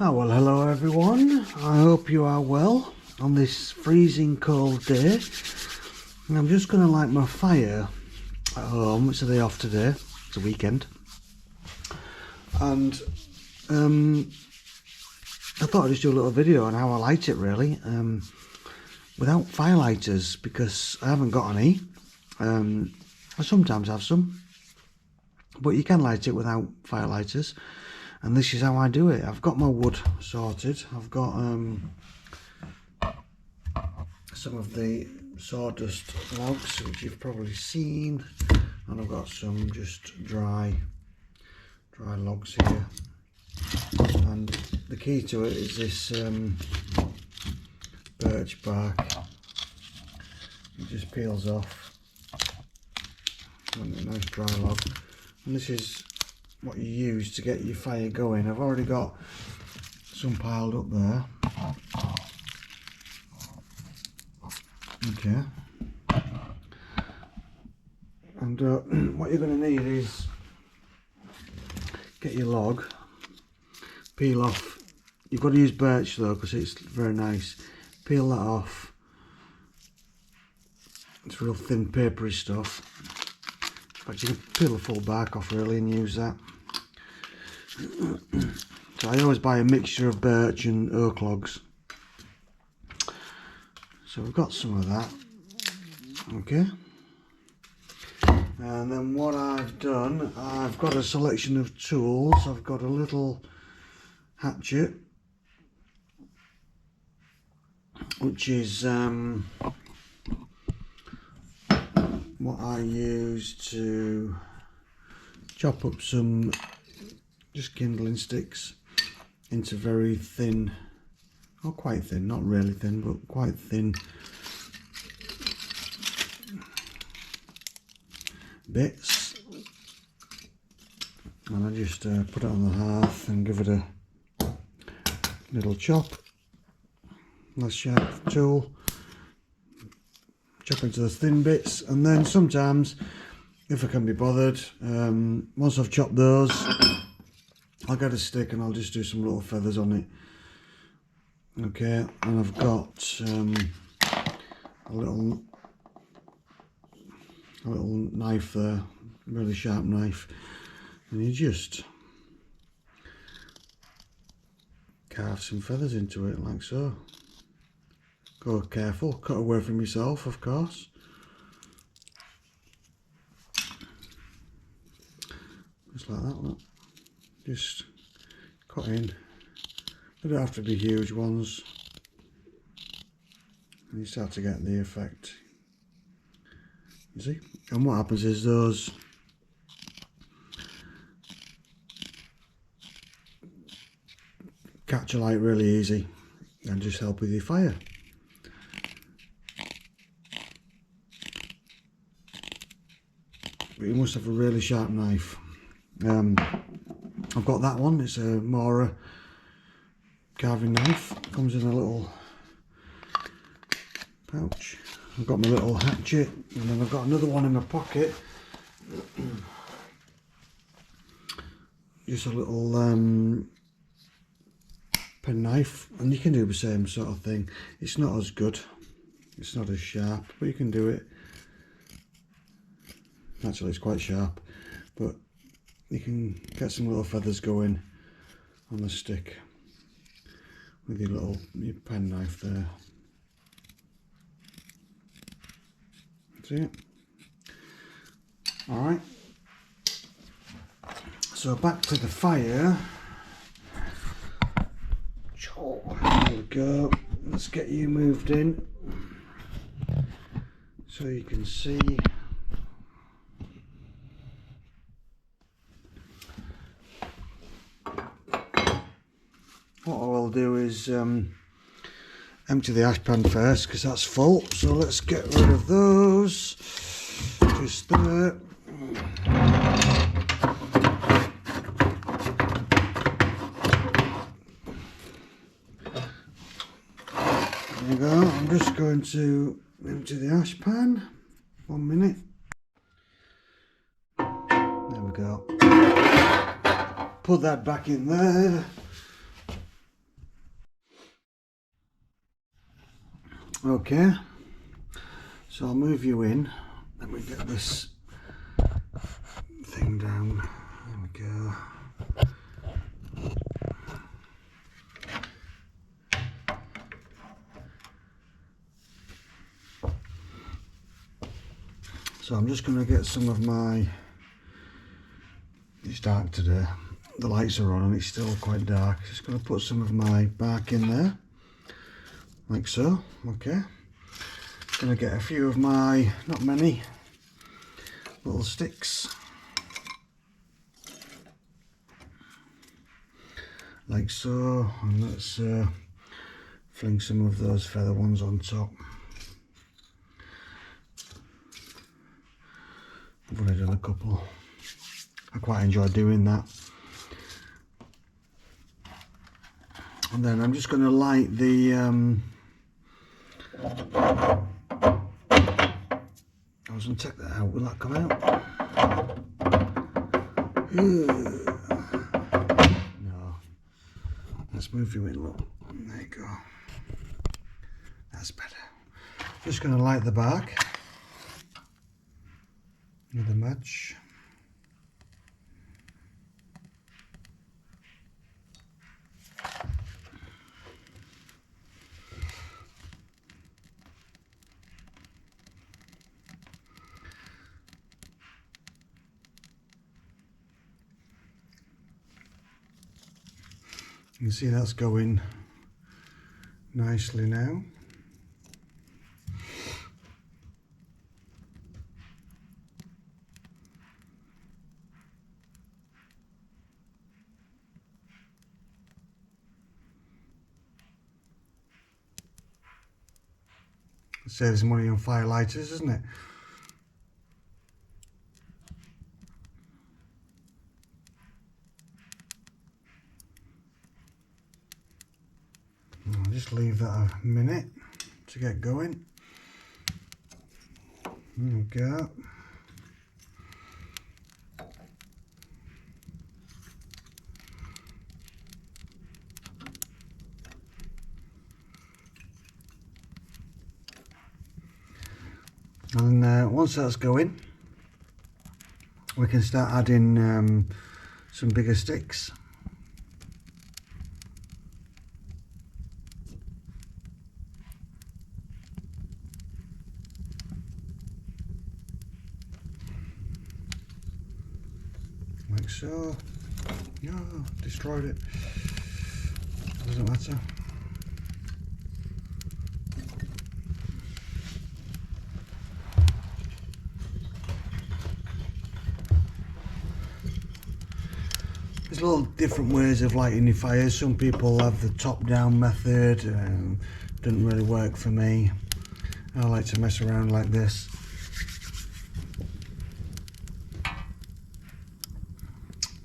Oh well, hello everyone. I hope you are well on this freezing cold day. And I'm just going to light my fire at home. It's a day off today. It's a weekend. And I thought I'd just do a little video on how I light it really. Without firelighters, because I haven't got any. I sometimes have some. But you can light it without firelighters. And this is how I do it. I've got my wood sorted. I've got some of the sawdust logs, which you've probably seen, and I've got some just dry logs here. And the key to it is this birch bark. It just peels off. A nice dry log. And this is what you use to get your fire going. I've already got some piled up there. Okay. And what you're going to need is get your log, peel off. You've got to use birch though, because it's very nice. Peel that off. It's real thin papery stuff. In fact, you can peel the full bark off really and use that. So I always buy a mixture of birch and oak logs. So we've got some of that. Okay. And then what I've done, I've got a selection of tools. I've got a little hatchet, which is what I use to chop up some just kindling sticks into very thin, or quite thin, not really thin, but quite thin bits. And I just put it on the hearth and give it a little chop. Nice sharp tool. Chop into the thin bits, and then sometimes, if I can be bothered, once I've chopped those, I'll get a stick and I'll just do some little feathers on it. Okay, and I've got a little knife there, really sharp knife, and you just carve some feathers into it like so. Go careful, cut away from yourself, of course. Just like that, look. Just cut in. They don't have to be huge ones. And you start to get the effect. You see? And what happens is those catch a light really easy and just help with your fire. But you must have a really sharp knife. I've got that one. It's a Mora carving knife. Comes in a little pouch. I've got my little hatchet, and then I've got another one in my pocket. Just a little pen knife, and you can do the same sort of thing. It's not as good. It's not as sharp, but you can do it. Actually, it's quite sharp, but you can get some little feathers going on the stick with your pen knife there. See it? Alright. So back to the fire. There we go. Let's get you moved in so you can see. What I will do is empty the ash pan first, because that's full. So let's get rid of those. Just there. There you go. I'm just going to empty the ash pan. 1 minute. There we go. Put that back in there. Okay, so I'll move you in. Let me get this thing down. There we go. So I'm just going to get some of my, it's dark today, the lights are on and it's still quite dark. Just going to put some of my bark in there, like so. Okay. Going to get a few of my, not many, little sticks, like so, and let's fling some of those feather ones on top. I've already done a couple. I quite enjoy doing that. And then I'm just going to light the I was going to take that out. Will that come out? No. Let's move you in, look. There you go. That's better. Just going to light the bark with a match. You can see that's going nicely now. It saves money on firelighters, isn't it? I'll just leave that a minute to get going. There we go. And once that's going, we can start adding some bigger sticks. Like so. No, destroyed it. Doesn't matter. There's little different ways of lighting your fires. Some people have the top-down method. Doesn't really work for me. I like to mess around like this.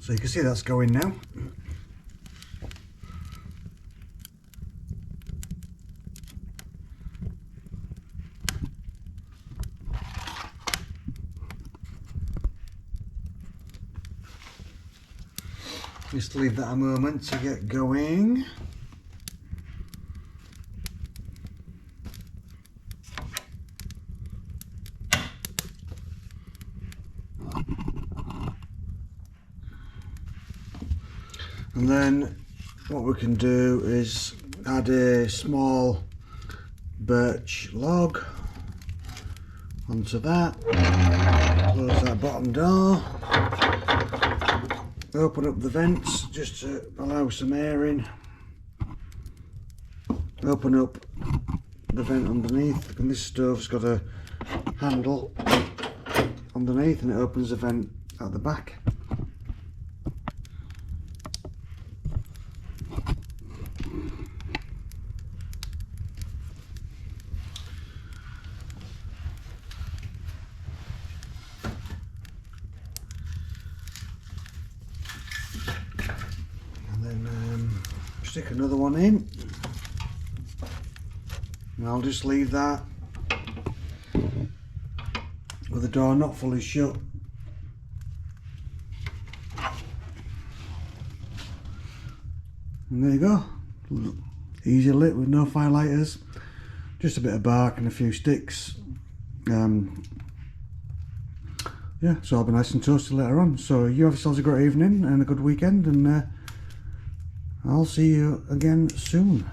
So you can see that's going now. Just leave that a moment to get going. And then what we can do is add a small birch log onto that, close that bottom door, open up the vents just to allow some air in, open up the vent underneath, and this stove's got a handle underneath and it opens the vent at the back. Stick another one in, and I'll just leave that with the door not fully shut. And there you go, easy lit with no firelighters. just a bit of bark and a few sticks. Yeah, so I'll be nice and toasty later on. So you have yourselves a great evening and a good weekend, and I'll see you again soon.